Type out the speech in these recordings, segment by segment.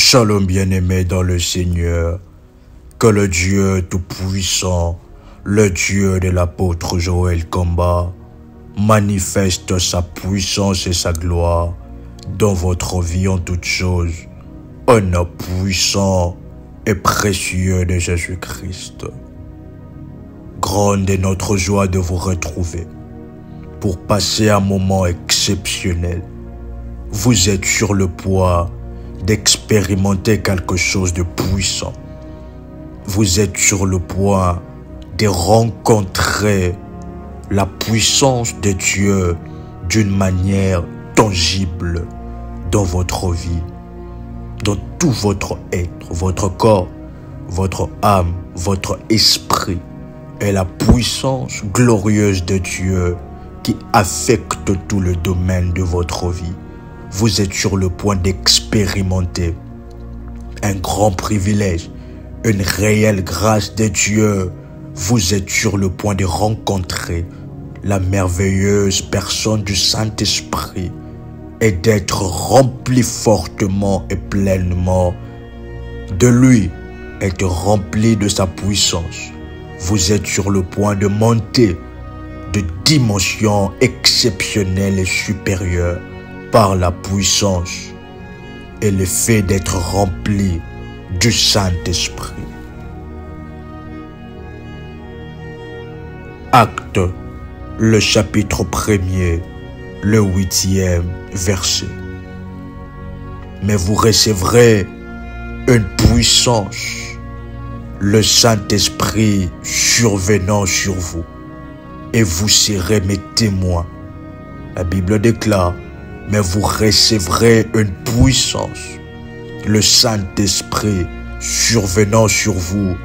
Shalom bien-aimés dans le Seigneur, que le Dieu Tout-Puissant, le Dieu de l'apôtre Joël Kamba, manifeste sa puissance et sa gloire dans votre vie en toutes choses, au nom puissant et précieux de Jésus-Christ. Grande est notre joie de vous retrouver pour passer un moment exceptionnel. Vous êtes sur le point d'expérimenter quelque chose de puissant. Vous êtes sur le point de rencontrer la puissance de Dieu d'une manière tangible dans votre vie, dans tout votre être, votre corps, votre âme, votre esprit, et la puissance glorieuse de Dieu qui affecte tout le domaine de votre vie. Vous êtes sur le point d'expérimenter un grand privilège, une réelle grâce de Dieu. Vous êtes sur le point de rencontrer la merveilleuse personne du Saint-Esprit et d'être rempli fortement et pleinement de lui, être rempli de sa puissance. Vous êtes sur le point de monter de dimensions exceptionnelles et supérieures par la puissance et le fait d'être rempli du Saint-Esprit. Actes, le chapitre 1er, le 8e verset. Mais vous recevrez une puissance, le Saint-Esprit survenant sur vous, et vous serez mes témoins. La Bible déclare: mais vous recevrez une puissance, le Saint-Esprit survenant sur vous,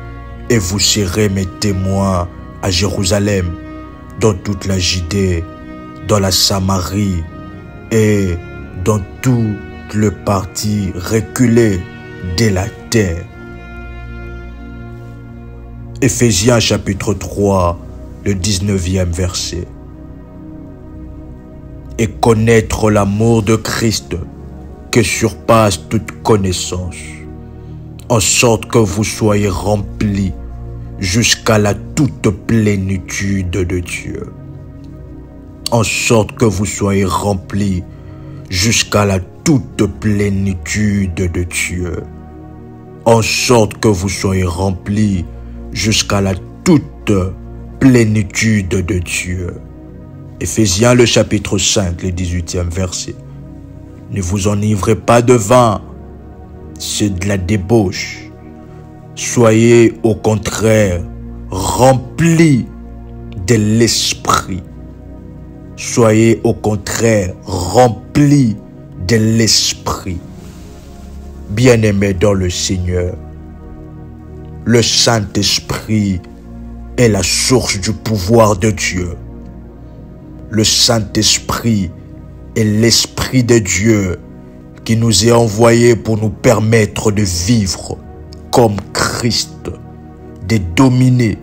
et vous serez mes témoins à Jérusalem, dans toute la Judée, dans la Samarie et dans toute le parti reculé de la terre. Éphésiens chapitre 3, le 19e verset. Et connaître l'amour de Christ qui surpasse toute connaissance, en sorte que vous soyez remplis jusqu'à la toute plénitude de Dieu. En sorte que vous soyez remplis jusqu'à la toute plénitude de Dieu. En sorte que vous soyez remplis jusqu'à la toute plénitude de Dieu. Éphésiens le chapitre 5, le 18e verset. Ne vous enivrez pas de vin, c'est de la débauche. Soyez au contraire remplis de l'esprit. Soyez au contraire remplis de l'esprit. Bien-aimés dans le Seigneur, le Saint-Esprit est la source du pouvoir de Dieu. Le Saint-Esprit est l'Esprit de Dieu qui nous est envoyé pour nous permettre de vivre comme Christ, de dominer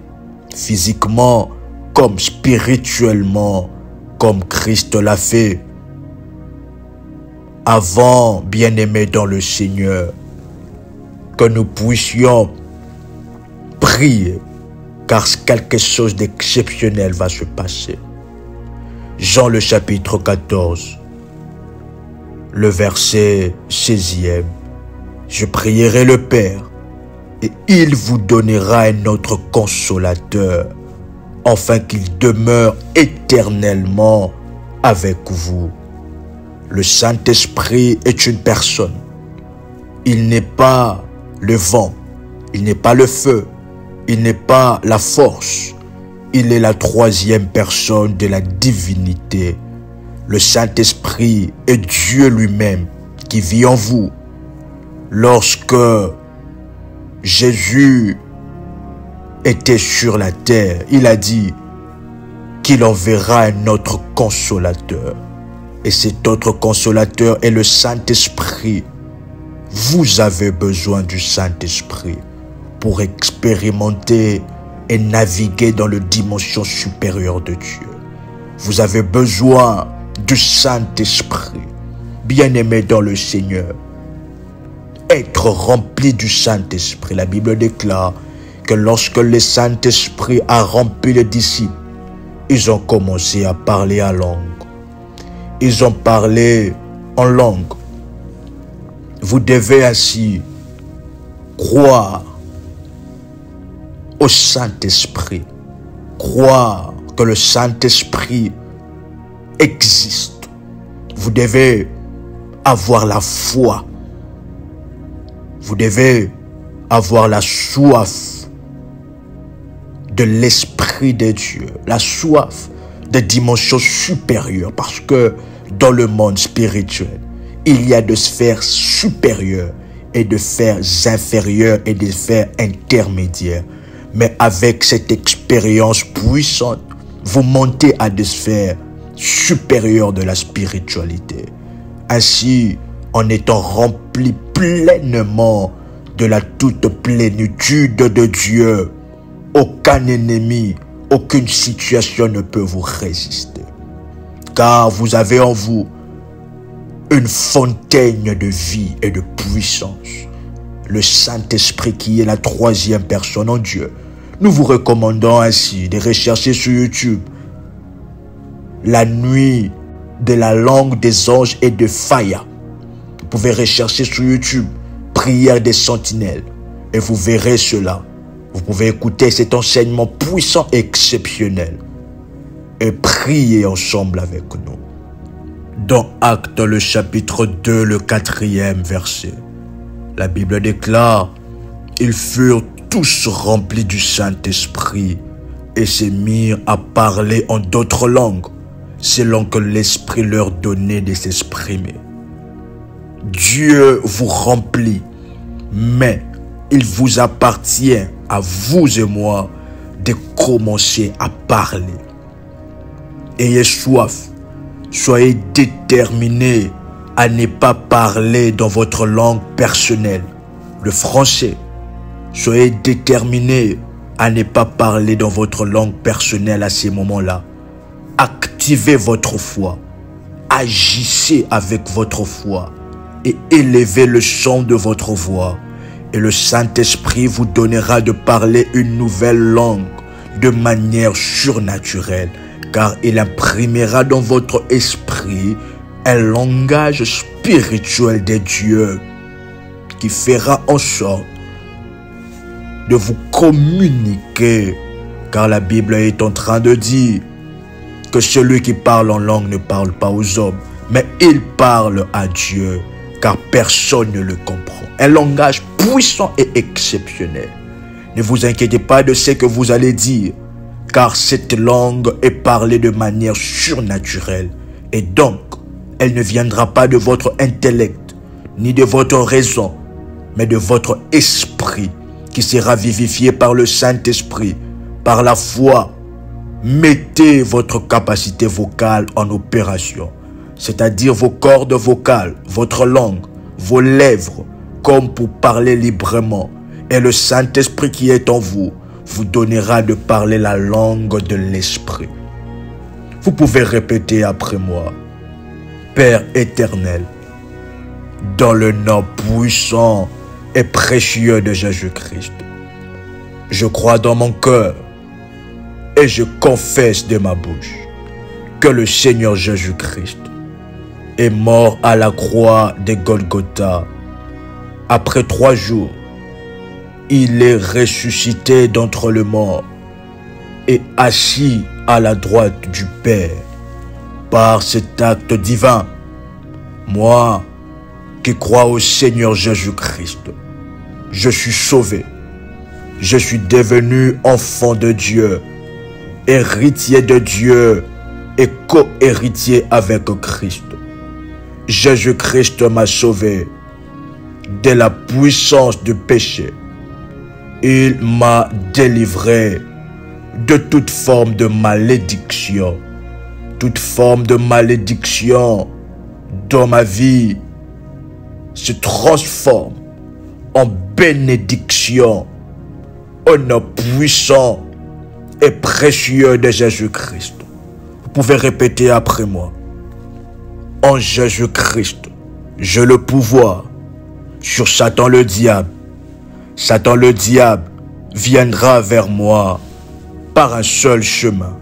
physiquement comme spirituellement, comme Christ l'a fait. Avant, bien-aimés dans le Seigneur, que nous puissions prier, car quelque chose d'exceptionnel va se passer. Jean le chapitre 14, le verset 16e. Je prierai le Père, et il vous donnera un autre consolateur, afin qu'il demeure éternellement avec vous. Le Saint-Esprit est une personne. Il n'est pas le vent, il n'est pas le feu, il n'est pas la force. Il est la troisième personne de la divinité. Le Saint-Esprit est Dieu lui-même qui vit en vous. Lorsque Jésus était sur la terre, il a dit qu'il enverra un autre consolateur. Et cet autre consolateur est le Saint-Esprit. Vous avez besoin du Saint-Esprit pour expérimenter et naviguer dans les dimensions supérieures de Dieu. Vous avez besoin du Saint-Esprit. Bien-aimés dans le Seigneur, être rempli du Saint-Esprit. La Bible déclare que lorsque le Saint-Esprit a rempli les disciples, ils ont commencé à parler en langue. Ils ont parlé en langue. Vous devez ainsi croire au Saint-Esprit. Croire que le Saint-Esprit existe. Vous devez avoir la foi. Vous devez avoir la soif de l'Esprit de Dieu. La soif des dimensions supérieures. Parce que dans le monde spirituel, il y a des sphères supérieures et des sphères inférieures et des sphères intermédiaires. Mais avec cette expérience puissante, vous montez à des sphères supérieures de la spiritualité. Ainsi, en étant rempli pleinement de la toute plénitude de Dieu, aucun ennemi, aucune situation ne peut vous résister. Car vous avez en vous une fontaine de vie et de puissance. Le Saint-Esprit qui est la troisième personne en Dieu. Nous vous recommandons ainsi de rechercher sur YouTube la nuit de la langue des anges et de Faya. Vous pouvez rechercher sur YouTube prière des sentinelles et vous verrez cela. Vous pouvez écouter cet enseignement puissant et exceptionnel et prier ensemble avec nous. Dans Actes, le chapitre 2, le 4e verset, la Bible déclare: ils furent tous remplis du Saint-Esprit et se mirent à parler en d'autres langues, selon que l'Esprit leur donnait de s'exprimer. Dieu vous remplit, mais il vous appartient à vous et moi de commencer à parler. Ayez soif, soyez déterminés à ne pas parler dans votre langue personnelle, le français. Soyez déterminés à ne pas parler dans votre langue personnelle à ces moments-là. Activez votre foi, agissez avec votre foi et élevez le son de votre voix. Et le Saint-Esprit vous donnera de parler une nouvelle langue de manière surnaturelle, car il imprimera dans votre esprit un langage spirituel de Dieu qui fera en sorte de vous communiquer, car la Bible est en train de dire que celui qui parle en langue ne parle pas aux hommes, mais il parle à Dieu, car personne ne le comprend. Un langage puissant et exceptionnel. Ne vous inquiétez pas de ce que vous allez dire, car cette langue est parlée de manière surnaturelle. Et donc, elle ne viendra pas de votre intellect, ni de votre raison, mais de votre esprit, qui sera vivifié par le Saint-Esprit, par la foi. Mettez votre capacité vocale en opération, c'est-à-dire vos cordes vocales, votre langue, vos lèvres, comme pour parler librement. Et le Saint-Esprit qui est en vous vous donnera de parler la langue de l'Esprit. Vous pouvez répéter après moi: Père éternel, dans le nom puissant et précieux de Jésus-Christ, je crois dans mon cœur et je confesse de ma bouche que le Seigneur Jésus-Christ est mort à la croix de Golgotha. Après 3 jours, il est ressuscité d'entre les morts et assis à la droite du Père. Par cet acte divin, moi qui crois au Seigneur Jésus-Christ, je suis sauvé. Je suis devenu enfant de Dieu, héritier de Dieu et co-héritier avec Christ. Jésus-Christ m'a sauvé de la puissance du péché. Il m'a délivré de toute forme de malédiction. Toute forme de malédiction dans ma vie se transforme en bénédiction au nom puissant et précieux de Jésus-Christ. Vous pouvez répéter après moi: en Jésus-Christ, j'ai le pouvoir sur Satan le diable. Satan le diable viendra vers moi par un seul chemin,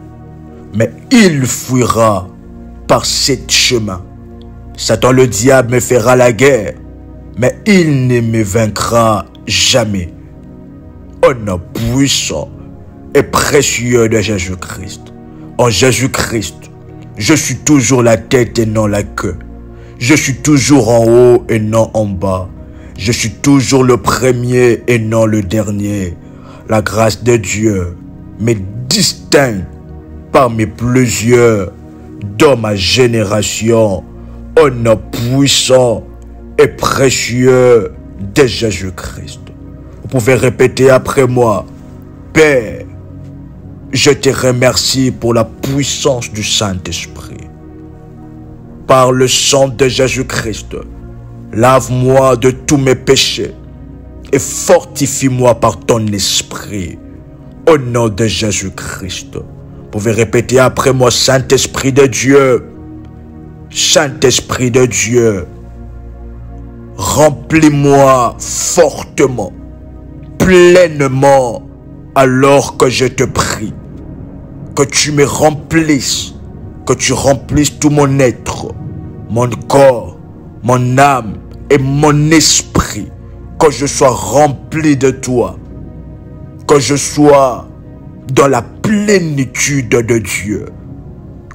mais il fuira par 7 chemins. Satan le diable me fera la guerre, mais il ne me vaincra jamais. Au nom puissant et précieux de Jésus-Christ. En Jésus-Christ, je suis toujours la tête et non la queue. Je suis toujours en haut et non en bas. Je suis toujours le premier et non le dernier. La grâce de Dieu me distingue parmi plusieurs dans ma génération. Au nom puissant et précieux de Jésus-Christ. Vous pouvez répéter après moi. Père, je te remercie pour la puissance du Saint-Esprit. Par le sang de Jésus-Christ, lave-moi de tous mes péchés et fortifie-moi par ton esprit. Au nom de Jésus-Christ. Vous pouvez répéter après moi, Saint-Esprit de Dieu, Saint-Esprit de Dieu, remplis-moi fortement, pleinement, alors que je te prie, que tu me remplisses, que tu remplisses tout mon être, mon corps, mon âme et mon esprit, que je sois rempli de toi, que je sois dans la plénitude de Dieu,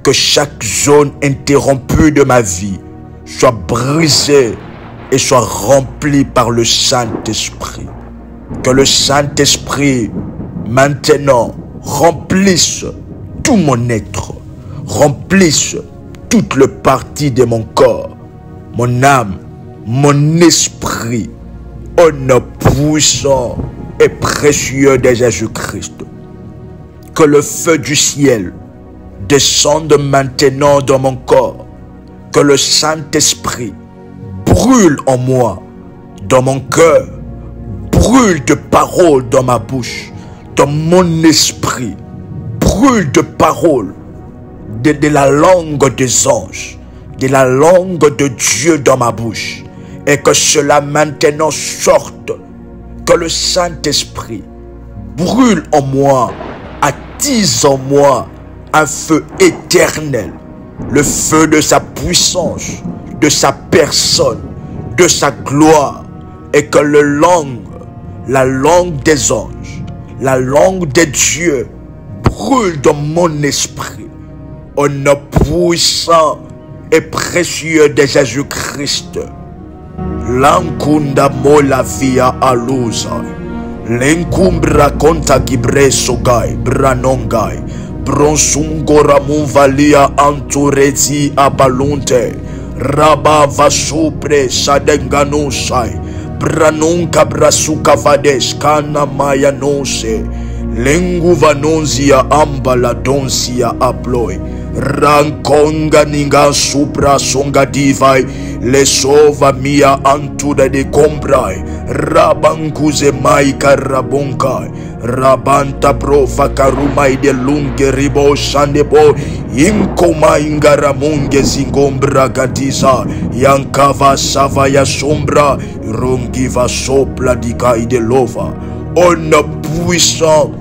que chaque zone interrompue de ma vie soit brisée et soit remplie par le Saint-Esprit. Que le Saint-Esprit maintenant remplisse tout mon être, remplisse toute le partie de mon corps, mon âme, mon esprit, au nom puissant et précieux de Jésus-Christ. Que le feu du ciel descende maintenant dans mon corps, que le Saint-Esprit brûle en moi, dans mon cœur, brûle de paroles dans ma bouche, dans mon esprit, brûle de paroles, de la langue des anges, de la langue de Dieu dans ma bouche, et que cela maintenant sorte, que le Saint-Esprit brûle en moi, attise en moi un feu éternel, le feu de sa puissance, de sa personne, de sa gloire, et que la langue des anges, la langue de Dieu brûle dans mon esprit, au nom puissant et précieux de Jésus-Christ. Lankunda mola via alusa, lenkumbra konta gibreso gai, branongai, bronsungora munvalia anturezi abalunte, raba vasupre sadenganusai, branunka brasuka vades kana maya nose, lengu vanonzia ambala donsia aploi, rankonga ninga supra songa divai, le sova mia antuda de comprai, rabankuze mai karabonkai, rabanta profa karumai de lunge ribo sandebo, inkoma ingaramunge zingombra gatiza, yankava sava ya sombra, rongiva sopla di kai de lova, au nom puissant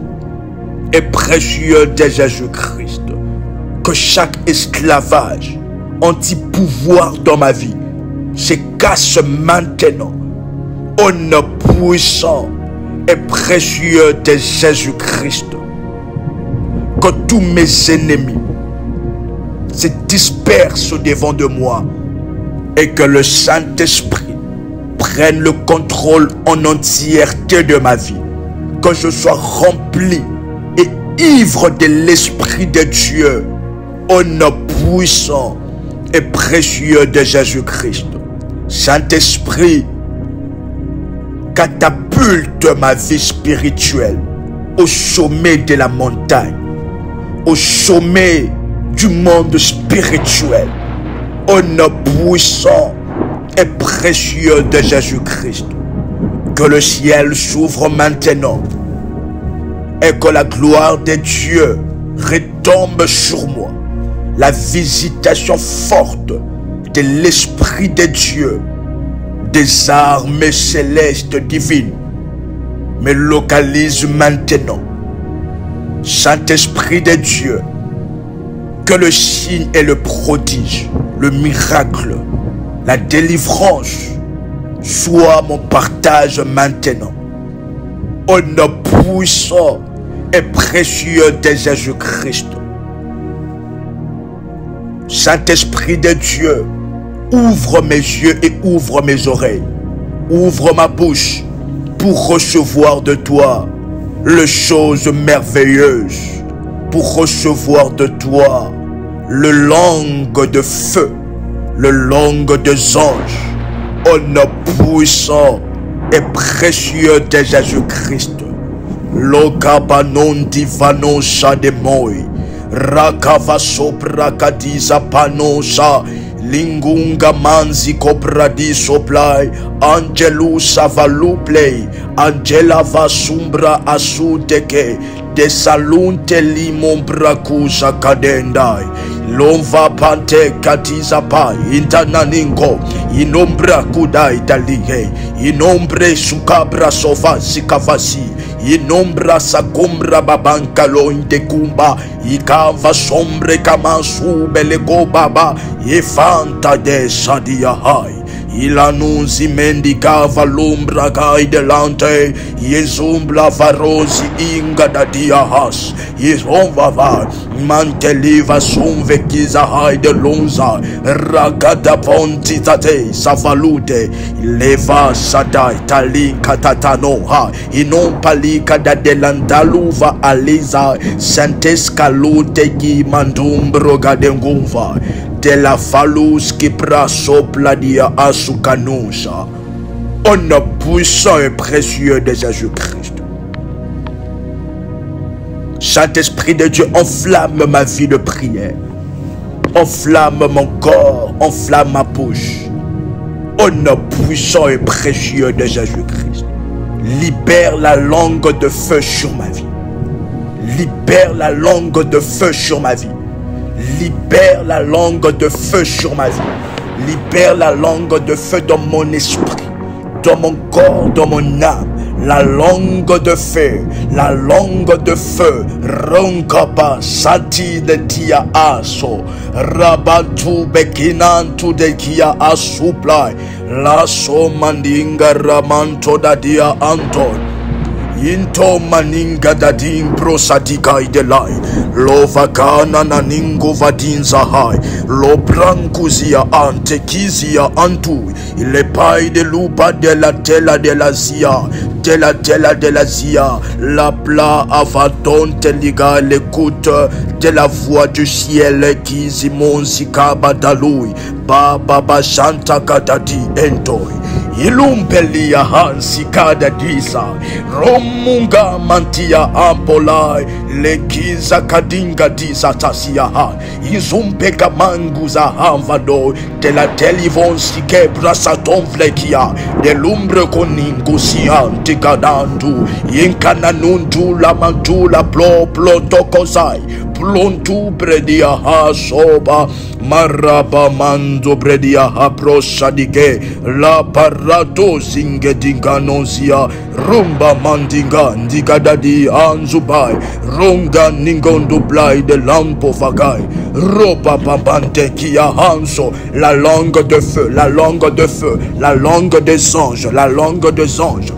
et précieux de Jésus-Christ. Que chaque esclavage, anti-pouvoir dans ma vie, se casse maintenant. Au nom puissant et précieux de Jésus-Christ. Que tous mes ennemis se dispersent devant de moi et que le Saint-Esprit prenne le contrôle en entièreté de ma vie. Que je sois rempli et ivre de l'Esprit de Dieu. Au nom puissant et précieux de Jésus-Christ. Saint-Esprit, catapulte ma vie spirituelle au sommet de la montagne, au sommet du monde spirituel. Au nom puissant et précieux de Jésus-Christ. Que le ciel s'ouvre maintenant et que la gloire de Dieu retombe sur moi. La visitation forte de l'Esprit de Dieu des armées célestes divines me localisent maintenant. Saint-Esprit de Dieu, que le signe et le prodige, le miracle, la délivrance soient mon partage maintenant. Au nom puissant et précieux de Jésus-Christ. Saint-Esprit de Dieu, ouvre mes yeux et ouvre mes oreilles. Ouvre ma bouche pour recevoir de toi les choses merveilleuses. Pour recevoir de toi le langue de feu, le langue des anges. Au nom puissant et précieux de Jésus-Christ. Lokabanon divanon shademoi. Rakava sopra kadiza panosha. Lingunga manzi kobradi soplai. Angelus avaluplei. Angela vasumbra asuteke. De salunte limon brakusa kadendai. Lomva pante katiza pai. Intananingo. Inombra kudai dalige. Inombre sukabra sovasi kavasi. Inombra sakumbra babanka loinde kumba. Ikava sombre kamansu belego baba. Ifanta de sadia hai. Ilanuzi mendicava l'ombra gai delante. Yezumbla varosi inga da diahas. Yezonvava manteliva sumve kiza hai de lonza. Ragada ponti tate savalute. Leva sadai talinka tatanoha. Inon palika da delandaluva aliza. Santescalute ki mandumbro gadengumva. De la falus qui prasopla dia asukanusha. Au nom puissant et précieux de Jésus-Christ. Saint-Esprit de Dieu, enflamme ma vie de prière. Enflamme mon corps, enflamme ma bouche. Au nom puissant et précieux de Jésus-Christ. Libère la langue de feu sur ma vie. Libère la langue de feu sur ma vie. Libère la langue de feu sur ma vie. Libère la langue de feu dans mon esprit, dans mon corps, dans mon âme. La langue de feu, la langue de feu. Ronkapa sati de tia aso. Rabatu bekinantu de kia asuplai. La somandinga ramanto da dia anton. Into maninga dadin prosatika idelai. Lo vakana naningo vadin zahai. Lo brankuzia ante kizia antu. Il est paille de lupa de la tela de la zia. De la tela de la zia. La pla avaton teliga l'écoute de la voix du ciel qui zimon zikaba dalui. Baba shanta katati entoi. Ilumpelia hansi kada disa. Romunga mantia ampolai. Lekiza kadinga disa tasiaha. Izumpeka manguza hanvado. De la telivon si kebra saton flekia. De lumbre koningu si antikadandu. Inkananundu la mantula plo tokozai. Plontu predia ha soba. Maraba mando predia ha prosadike. La parato zinge dinganozia. Rumba mandinga ndigadadi anzubai. Ronga ningondo blai de lampo vagai. Ropa babante kia hanso. La langue de feu, la langue de feu, la langue des anges, la langue des anges.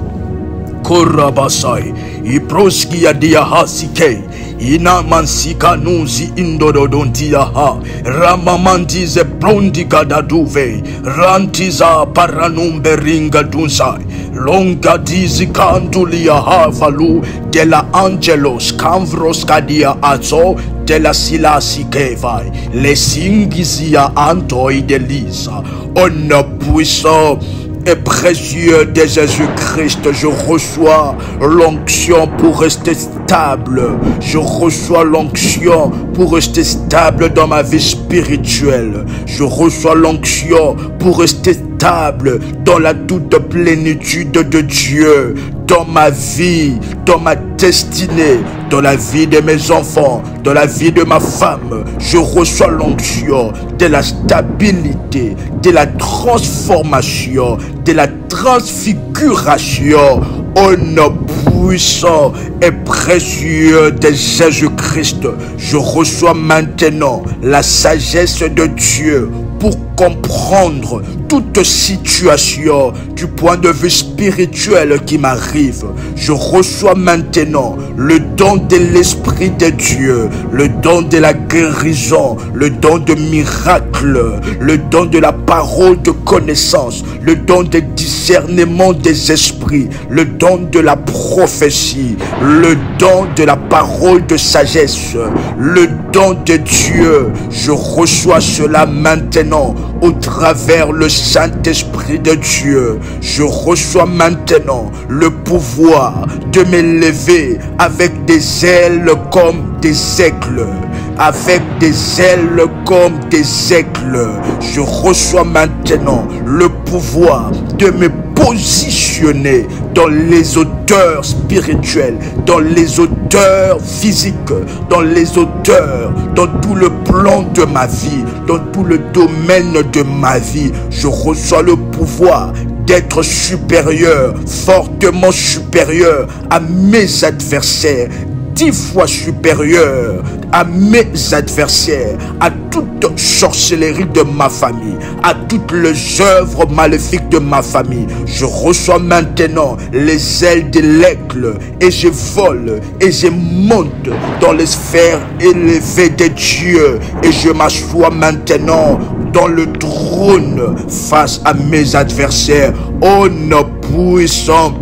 Korabasai, iproskia dia hasike. Ina mansika nuzi indododontia ha. Ramamandize blondika daduve. Rantiza paranumbe ringa dunsai. Longa dizi kantulia ha valu. De la angelos camvros kadia azo. De la silasi kevai. Les singizia antoi de lisa. On a puissant et précieux de Jésus-Christ, je reçois l'onction pour rester stable. Je reçois l'onction pour rester stable dans ma vie spirituelle. Je reçois l'onction pour rester stable dans la toute plénitude de Dieu. Dans ma vie, dans ma destinée, dans la vie de mes enfants, dans la vie de ma femme. Je reçois l'onction de la stabilité, de la transformation, de la transfiguration. Au nom puissant et précieux de Jésus-Christ, je reçois maintenant la sagesse de Dieu pour comprendre toute situation du point de vue spirituel qui m'arrive. Je reçois maintenant le don de l'Esprit de Dieu, le don de la guérison, le don de miracle, le don de la parole de connaissance, le don de discernement des esprits, le don de la prophétie, le don de la parole de sagesse, le don de Dieu. Je reçois cela maintenant au travers le Saint-Esprit de Dieu. Je reçois maintenant le pouvoir de m'élever avec des ailes comme des aigles. Avec des ailes comme des aigles. Je reçois maintenant le pouvoir de me positionner dans les hauteurs spirituelles, dans les hauteurs physiques, dans les hauteurs, dans tout le plan de ma vie, dans tout le domaine de ma vie. Je reçois le pouvoir d'être supérieur, fortement supérieur à mes adversaires, 10 fois supérieur à mes adversaires, à toute sorcellerie de ma famille, à toutes les œuvres maléfiques de ma famille. Je reçois maintenant les ailes de l'aigle et je vole et je monte dans les sphères élevées de Dieu et je m'assois maintenant dans le trône face à mes adversaires. Ô nom puissant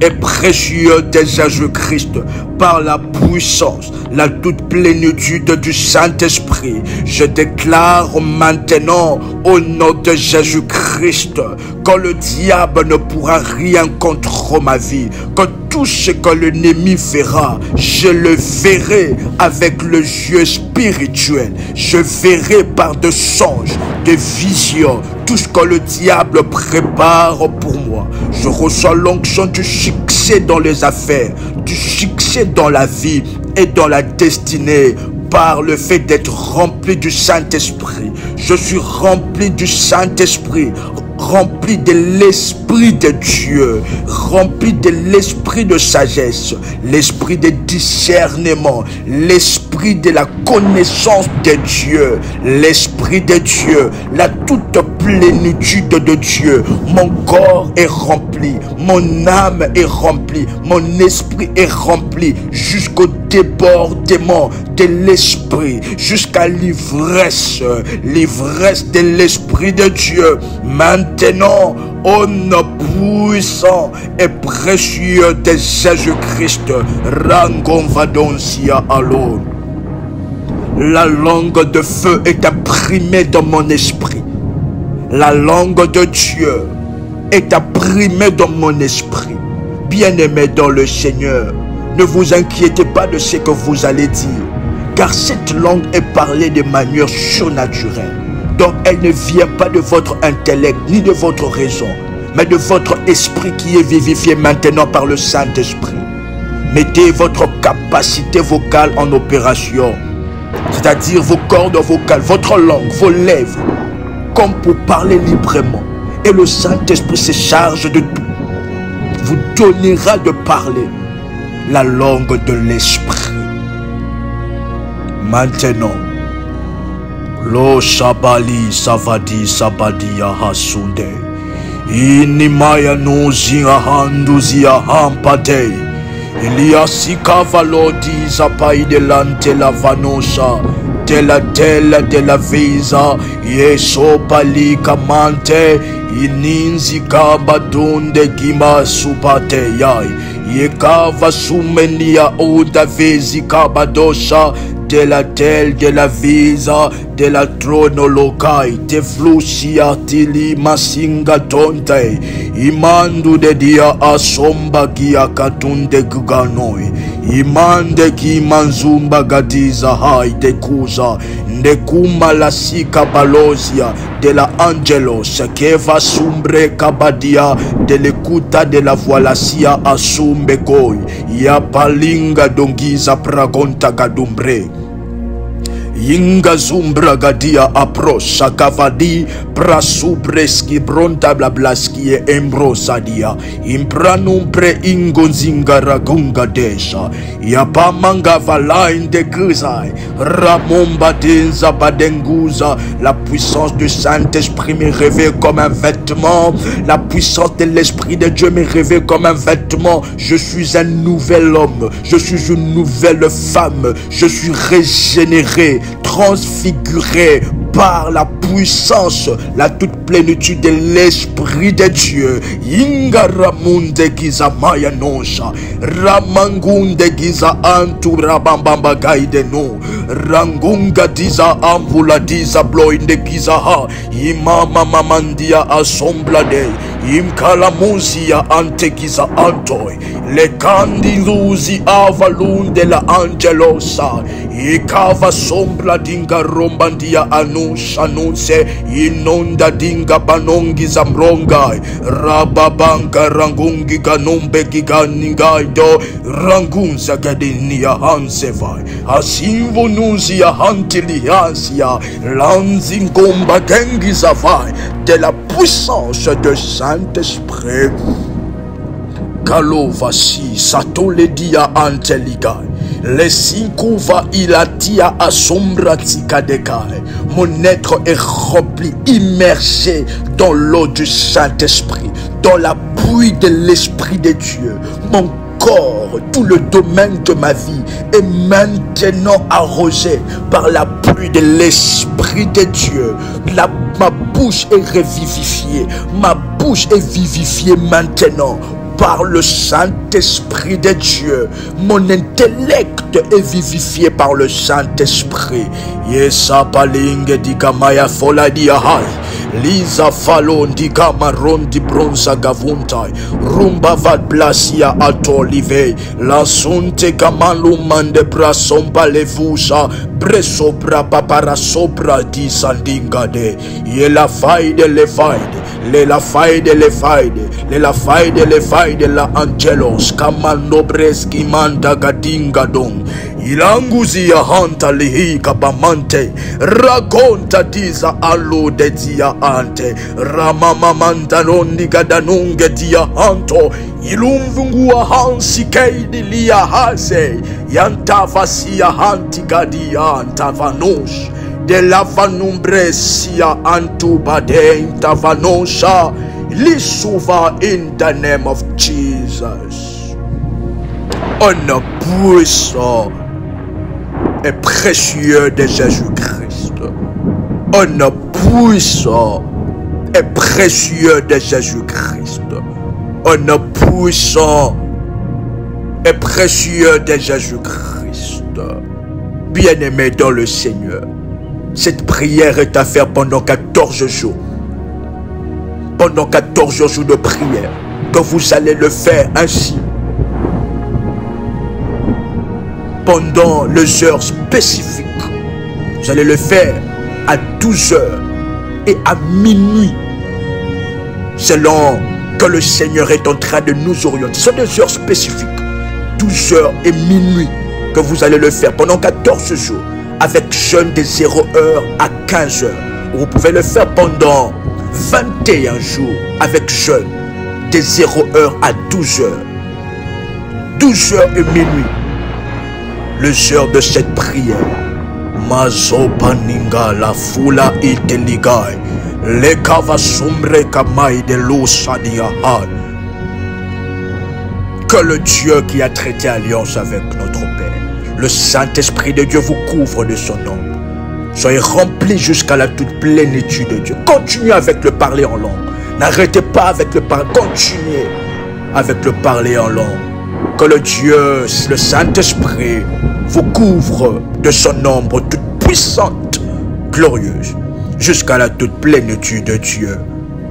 et précieux de Jésus-Christ, par la puissance, la toute plénitude du Saint-Esprit, je déclare maintenant au nom de Jésus-Christ que le diable ne pourra rien contre ma vie, que tout ce que l'ennemi fera, je le verrai avec le yeux spirituel, je verrai par des songes, des visions, tout ce que le diable prépare pour moi. Je reçois l'onction du succès dans les affaires, du succès dans la vie et dans la destinée par le fait d'être rempli du Saint-Esprit. Je suis rempli du Saint-Esprit, rempli de l'Esprit de Dieu, rempli de l'Esprit de sagesse, l'Esprit de discernement, l'Esprit de la connaissance de Dieu, l'Esprit de Dieu, la toute plénitude de Dieu. Mon corps est rempli, mon âme est remplie, mon esprit est rempli jusqu'au débordement de l'Esprit, jusqu'à l'ivresse, l'ivresse de l'Esprit de Dieu. Maintenant, au nom puissant et précieux de Jésus-Christ, Rangonvadonsia alors. La langue de feu est imprimée dans mon esprit. La langue de Dieu est imprimée dans mon esprit. Bien-aimés dans le Seigneur, ne vous inquiétez pas de ce que vous allez dire, car cette langue est parlée de manière surnaturelle. Donc elle ne vient pas de votre intellect ni de votre raison, mais de votre esprit qui est vivifié maintenant par le Saint-Esprit. Mettez votre capacité vocale en opération, c'est-à-dire vos cordes vocales, votre langue, vos lèvres, comme pour parler librement. Et le Saint-Esprit se charge de tout. Vous donnera de parler la langue de l'Esprit. Maintenant, Lo Shabali Savadi Sabadia Hasunde Inimaya Nuzia Handuzia Hampate Iliasika Valodi Zapai delante la Vanosha de la Visa Yeso Pali Kamante Ininzi Kabadunde Gima Supate Yai Yekava Sumenia Oda Vezi Kabadosha de la telle de la visa de la tronolokai te flusia tili masinga tonte imandu de dia asomba kia katunde guganoi imande ki manzumba gadiza hai te kuza Ndekuma la sika balozia de la angelos que va sumbre kabadia de l'écoute de la voilacia asumbe goy ya palinga dongiza pragonta gadumbre. Yinga zumbra gadia aprocha kavadi prasubreski bronta blablaski e embrosadia impranum pre ingonzinga ragunga desha yapamanga valain de grisai ramomba denza badenguza. La puissance du Saint-Esprit me révèle comme un vêtement, la puissance de l'Esprit de Dieu me révèle comme un vêtement. Je suis un nouvel homme, je suis une nouvelle femme, je suis régénéré, transfiguré par la puissance, la toute plénitude de l'Esprit de Dieu. Inga ramunde giza maya nosha, ramangunde giza antu rabambamba gaide no, rangunga diza ambula diza bloinde giza ha, imama mamandia asomblade, imkala muzia ante giza antoi, le candiluzi avalunde la angelosa, ikava sombla dinga rombandia anunse inonda dinga banongi zamrongai rababanka rangungi ganombe giganingaido rangunza gadinia hansevai asimvo nuzi ya hantiliasia lanzingomba gengi zavai de la puissance de Saint-Esprit. Kalovasi satoledia anteligai les cinquova ilatia asombra tikadekai. Mon être est rempli, immergé dans l'eau du Saint-Esprit, dans la pluie de l'Esprit de Dieu. Mon corps, tout le domaine de ma vie est maintenant arrosé par la pluie de l'Esprit de Dieu. Ma bouche est revivifiée, ma bouche est vivifiée maintenant par le Saint-Esprit de Dieu. Mon intellect est vivifié par le Saint-Esprit. Yesa palinge di kamaya fola di ahai. Lisa falon di kamaron di bronza gavuntai. Rumba vat blasia atolive. La sunte kamalu mande brason palevusa. Breso bra papara sopra di sandingade. Ye la faide le faide. Le la faide le faide. Le la faide le faide la angelos. Kamando breski manda gadinga don. Ilanguzi ya hanta lihi kabamante. Raconta diza alu de dia ante. Ramama mandanondi gadanunge dia hanto. Ilumvungua hansi keidi liya hase. Yantavasia hanti gadia antavanush. De la vanumbresia antubade intavanosha. Lisuva in the name of Jesus. On puissant et précieux de Jésus-Christ. Au nom puissant et précieux de Jésus-Christ. Au nom puissant et précieux de Jésus-Christ. Bien-aimé dans le Seigneur, cette prière est à faire pendant 14 jours. Pendant 14 jours de prière, que vous allez le faire ainsi. Pendant les heures spécifiques. Vous allez le faire à 12 heures et à minuit. Selon que le Seigneur est en train de nous orienter. Ce sont des heures spécifiques. 12 heures et minuit que vous allez le faire pendant 14 jours. Avec jeûne de 0 heure à 15 heures. Vous pouvez le faire pendant 21 jours avec jeûne de 0 heure à 12 heures. 12 heures et minuit. Les heures de cette prière. Mazopaninga la fula iteligai. Le kava sombre kamai de l'osadiahai. Que le Dieu qui a traité alliance avec notre Père, le Saint-Esprit de Dieu vous couvre de son nom. Soyez remplis jusqu'à la toute plénitude de Dieu. Continuez avec le parler en langue. N'arrêtez pas avec le parler. Continuez avec le parler en langue. Que le Dieu, le Saint-Esprit, vous couvre de son ombre toute puissante, glorieuse, jusqu'à la toute plénitude de Dieu.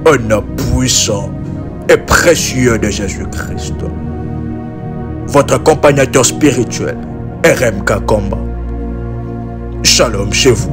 Au nom puissant et précieux de Jésus-Christ. Votre accompagnateur spirituel, RMK Komba. Shalom chez vous.